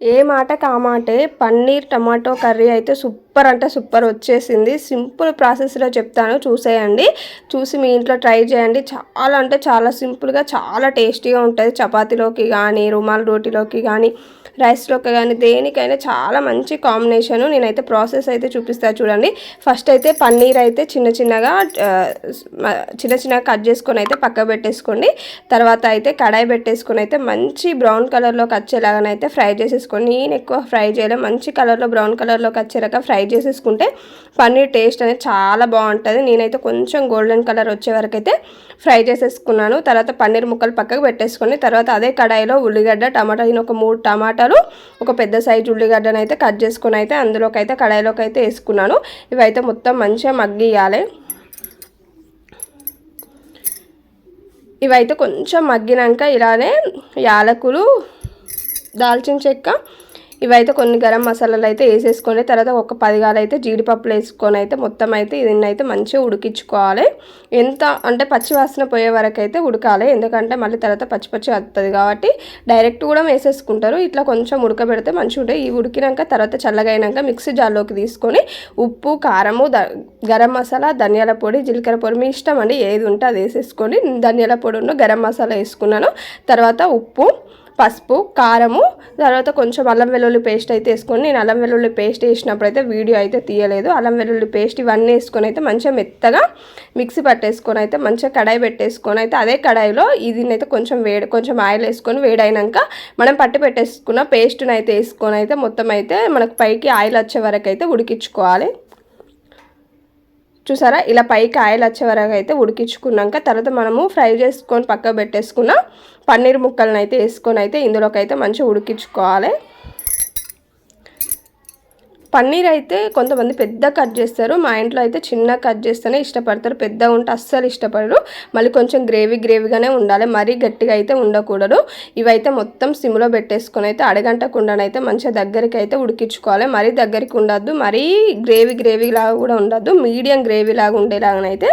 ఏ మాటకి ఆ మాటే పన్నీర్ టమాటో కర్రీ అయితే సూపర్ అంటే సూపర్ వచ్చేసింది. సింపుల్ ప్రాసెస్లో చెప్తాను, చూసేయండి. చూసి మీ ఇంట్లో ట్రై చేయండి. చాలా అంటే చాలా సింపుల్గా చాలా టేస్టీగా ఉంటుంది. చపాతీలోకి కానీ, రుమాల్ రోటీలోకి కానీ, రైస్లోకి కానీ, దేనికైనా చాలా మంచి కాంబినేషను. నేనైతే ప్రాసెస్ అయితే చూపిస్తాను చూడండి. ఫస్ట్ అయితే పన్నీర్ అయితే చిన్న చిన్నగా కట్ చేసుకొని అయితే పక్కకు పెట్టేసుకోండి. తర్వాత అయితే కడాయి పెట్టేసుకొని అయితే మంచి బ్రౌన్ కలర్లోకి వచ్చేలాగానైతే ఫ్రై చేసేసుకోండి. నేను ఎక్కువ ఫ్రై చేయలేదు, మంచి కలర్లో బ్రౌన్ కలర్లోకి వచ్చేలాగా ఫ్రై చేసేసుకుంటే పన్నీర్ టేస్ట్ అనేది చాలా బాగుంటుంది. నేనైతే కొంచెం గోల్డెన్ కలర్ వచ్చే వరకు అయితే ఫ్రై చేసేసుకున్నాను. తర్వాత పన్నీర్ ముక్కలు పక్కకు పెట్టేసుకొని తర్వాత అదే కడాయిలో ఉల్లిగడ్డ, టమాటా, నేను ఒక 3 టమాటాలు, ఒక పెద్ద సైజు ఉల్లిగడ్డను అయితే కట్ చేసుకొని అయితే అందులోకి అయితే కడాయిలోకి అయితే వేసుకున్నాను. ఇవైతే మొత్తం మంచిగా మగ్గియాలి. ఇవైతే కొంచెం మగ్గినాక ఇలానే యాలకులు, దాల్చిన చెక్క, ఇవైతే కొన్ని గరం మసాలాలు అయితే వేసేసుకొని తర్వాత ఒక 10 గాలు అయితే జీడిపప్పులు వేసుకొని అయితే మొత్తం అయితే దీన్ని అయితే మంచిగా ఉడికించుకోవాలి. ఎంత అంటే పచ్చి వాసన పోయే వరకు అయితే ఉడకాలి. ఎందుకంటే మళ్ళీ తర్వాత పచ్చి పచ్చి వస్తుంది కాబట్టి డైరెక్ట్ కూడా వేసేసుకుంటారు. ఇట్లా కొంచెం ఉడకబెడితే మంచిగా ఉంటాయి. ఈ ఉడికినాక తర్వాత చల్లగైనాక మిక్సీ జార్లోకి తీసుకొని ఉప్పు, కారము, గరం మసాలా, ధనియాల పొడి, జీలకర్ర పొడి మీ ఇష్టం అండి, ఏది ఉంటే అది వేసేసుకొని ధనియాల పొడి ఉన్న గరం మసాలా వేసుకున్నాను. తర్వాత ఉప్పు, పసుపు, కారము, తర్వాత కొంచెం అల్లం వెల్లుల్లి పేస్ట్ అయితే వేసుకొని, నేను అల్లం వెల్లుల్లి పేస్ట్ వేసినప్పుడు అయితే వీడియో అయితే తీయలేదు. అల్లం వెల్లుల్లి పేస్ట్ ఇవన్నీ వేసుకొని అయితే మంచిగా మెత్తగా మిక్సీ పట్టేసుకొని అయితే మంచిగా కడాయి పెట్టేసుకొని అయితే అదే కడాయిలో దీన్నైతే కొంచెం ఆయిల్ వేసుకొని వేడైనాక మనం పట్టి పెట్టేసుకున్న పేస్ట్ని అయితే వేసుకొని అయితే మొత్తం అయితే మనకు పైకి ఆయిల్ వచ్చే వరకు అయితే ఉడికించుకోవాలి. చూసారా, ఇలా పైకి ఆయిల్ వచ్చే వరకు అయితే ఉడికించుకున్నాక తర్వాత మనము ఫ్రై చేసుకొని పక్కకు పెట్టేసుకున్న పన్నీర్ ముక్కలను అయితే వేసుకొని అయితే ఇందులోకి అయితే మంచిగా ఉడికించుకోవాలి. పన్నీర్ అయితే కొంతమంది పెద్ద కట్ చేస్తారు, మా ఇంట్లో అయితే చిన్న కట్ చేస్తేనే ఇష్టపడతారు. పెద్దగా ఉంటే అస్సలు ఇష్టపడరు. మళ్ళీ కొంచెం గ్రేవీగానే ఉండాలి, మరీ గట్టిగా అయితే ఉండకూడదు. ఇవైతే మొత్తం సిమ్లో పెట్టేసుకొని అయితే అడగంటకుండానైతే మంచిగా దగ్గరికి అయితే ఉడికించుకోవాలి. మరీ దగ్గరికి ఉండద్దు, మరీ గ్రేవీ లాగా కూడా ఉండద్దు, మీడియం గ్రేవీ లాగా ఉండేలాగానైతే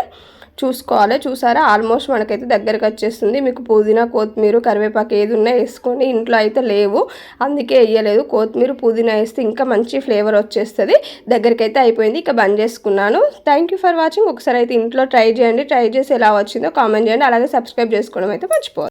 చూసుకోవాలి. చూసారా, ఆల్మోస్ట్ మనకైతే దగ్గరకు వచ్చేస్తుంది. మీకు పుదీనా, కొత్తిమీర, కరివేపాకు ఏది ఉన్నా వేసుకొని, ఇంట్లో అయితే లేవు అందుకే వేయలేదు. కొత్తిమీర, పుదీనా వేస్తే ఇంకా మంచి ఫ్లేవర్ వచ్చేస్తుంది. దగ్గరికి అయితే అయిపోయింది, ఇక బంద్ చేసుకున్నాను. Thank you for watching. ఒకసారి అయితే ఇంట్లో ట్రై చేయండి, ట్రై చేసి ఎలా వచ్చిందో కామెంట్ చేయండి. అలాగే సబ్స్క్రైబ్ చేసుకోవడం అయితే మర్చిపోవద్దు.